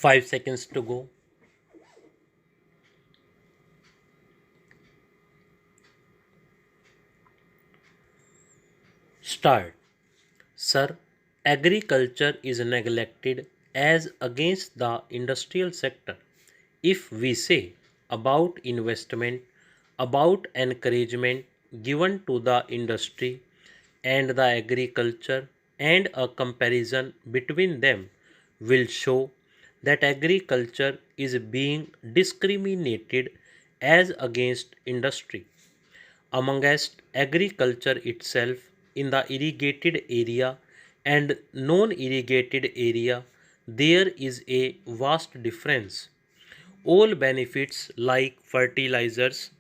5 seconds to go. Start. Sir, agriculture is neglected as against the industrial sector. If we say about investment, about encouragement given to the industry and the agriculture, and a comparison between them will show that agriculture is being discriminated as against industry. Amongst agriculture itself, in the irrigated area and non-irrigated area, there is a vast difference. All benefits like fertilizers,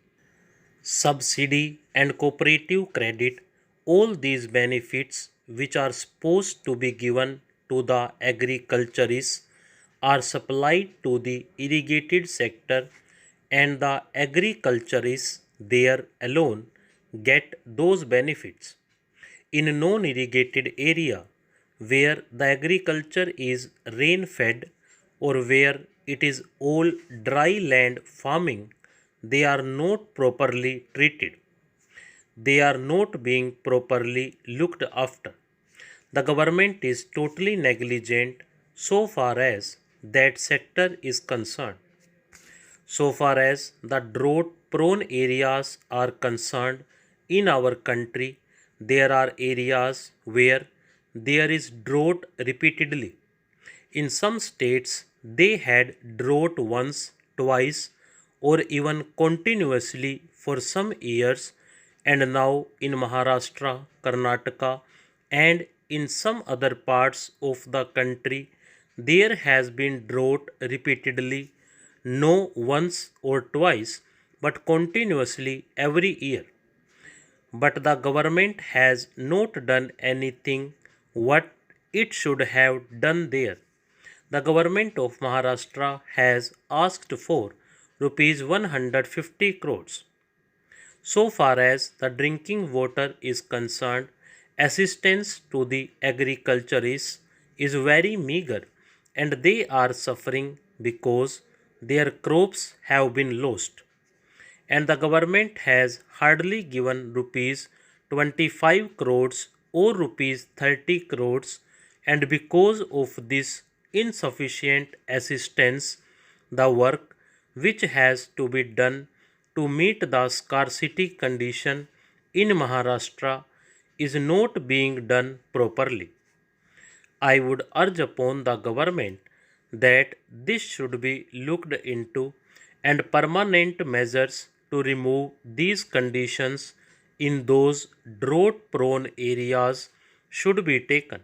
subsidy and cooperative credit, all these benefits which are supposed to be given to the agriculturists are supplied to the irrigated sector, and the agriculturists there alone get those benefits. In non-irrigated area where the agriculture is rain fed or where it is all dry land farming, they are not properly treated. They are not being properly looked after. The government is totally negligent so far as that sector is concerned. So far as the drought prone areas are concerned in our country, there are areas where there is drought repeatedly. In some states, they had drought once, twice, or even continuously for some years, and now in Maharashtra, Karnataka, and in some other parts of the country, there has been drought repeatedly, no once or twice, but continuously every year. But the government has not done anything what it should have done there. The government of Maharashtra has asked for rupees 150 crores. So far as the drinking water is concerned, assistance to the agriculturists is very meager, and they are suffering because their crops have been lost. And the government has hardly given rupees 25 crores or rupees 30 crores, and because of this insufficient assistance, the work which has to be done to meet the scarcity condition in Maharashtra is not being done properly. I would urge upon the government that this should be looked into and permanent measures to remove these conditions in those drought prone areas should be taken.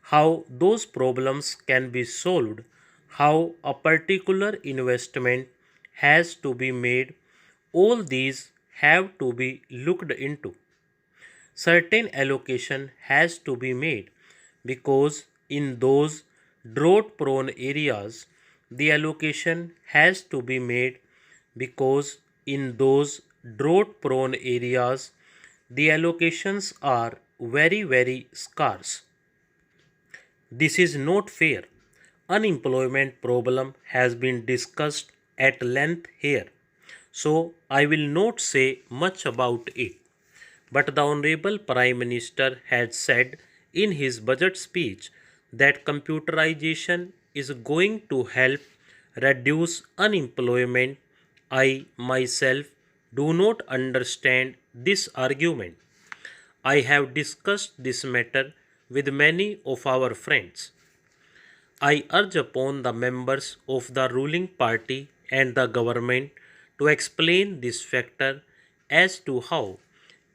How those problems can be solved, how a particular investment has to be made, all these have to be looked into. Certain allocation has to be made because in those drought prone areas the allocation has to be made because in those drought prone areas the allocations are very scarce. This is not fair. Unemployment problem has been discussed at length here, so I will not say much about it. But the Honorable Prime Minister had said in his budget speech that computerization is going to help reduce unemployment. I myself do not understand this argument. I have discussed this matter with many of our friends. I urge upon the members of the ruling party and the government to explain this factor as to how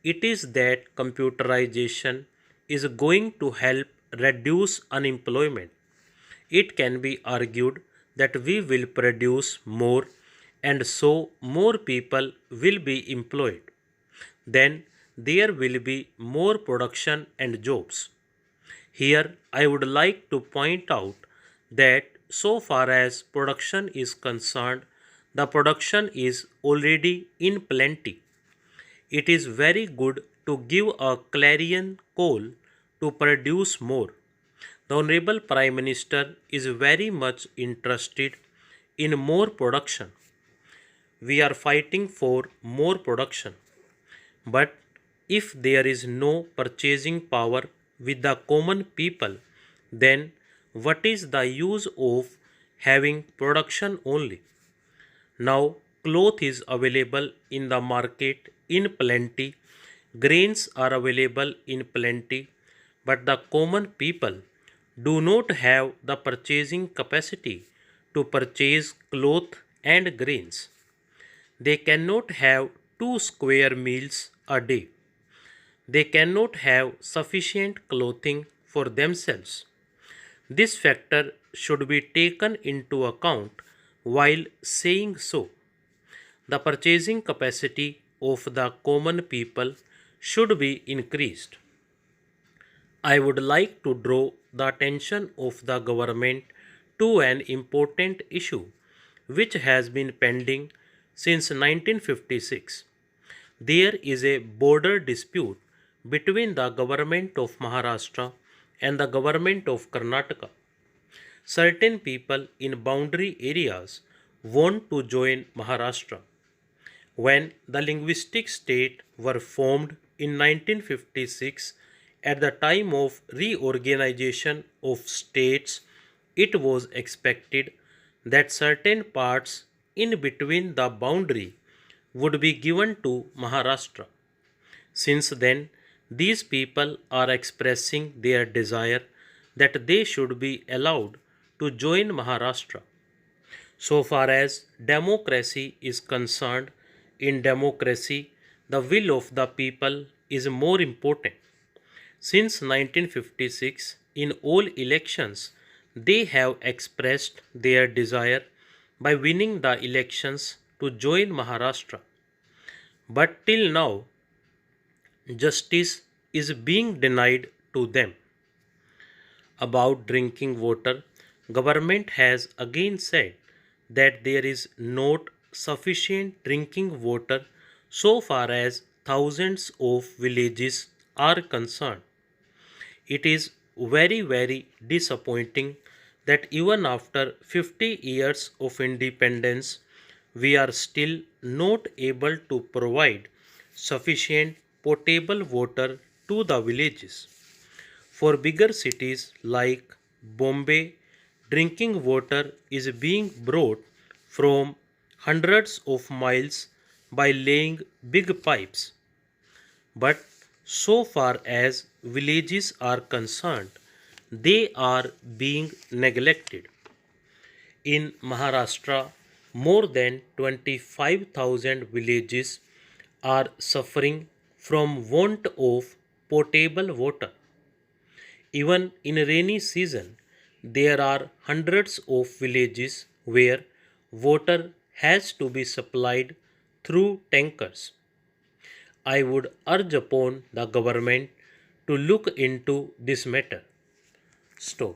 it is that computerization is going to help reduce unemployment. It can be argued that we will produce more and so more people will be employed. Then there will be more production and jobs. Here I would like to point out that so far as production is concerned, the production is already in plenty. It is very good to give a clarion call to produce more. The Honorable Prime Minister is very much interested in more production. We are fighting for more production. But if there is no purchasing power with the common people, then what is the use of having production only? Now, cloth is available in the market in plenty, grains are available in plenty, but the common people do not have the purchasing capacity to purchase cloth and grains. They cannot have two square meals a day. They cannot have sufficient clothing for themselves. This factor should be taken into account while saying so. The purchasing capacity of the common people should be increased. I would like to draw the attention of the government to an important issue which has been pending since 1956. There is a border dispute between the government of Maharashtra and the government of Karnataka. Certain people in boundary areas want to join Maharashtra. When the linguistic state were formed in 1956, at the time of reorganization of states, it was expected that certain parts in between the boundary would be given to Maharashtra. Since then, these people are expressing their desire that they should be allowed to join Maharashtra. So far as democracy is concerned, in democracy, the will of the people is more important. Since 1956, in all elections, they have expressed their desire by winning the elections to join Maharashtra. But till now, justice is being denied to them. About drinking water, government has again said that there is not sufficient drinking water so far as thousands of villages are concerned. It is very disappointing that even after 50 years of independence, we are still not able to provide sufficient potable water to the villages. For bigger cities like Bombay, drinking water is being brought from hundreds of miles by laying big pipes. But so far as villages are concerned, they are being neglected. In Maharashtra, more than 25,000 villages are suffering from want of potable water. Even in rainy season, there are hundreds of villages where water has to be supplied through tankers. I would urge upon the government to look into this matter. Stop.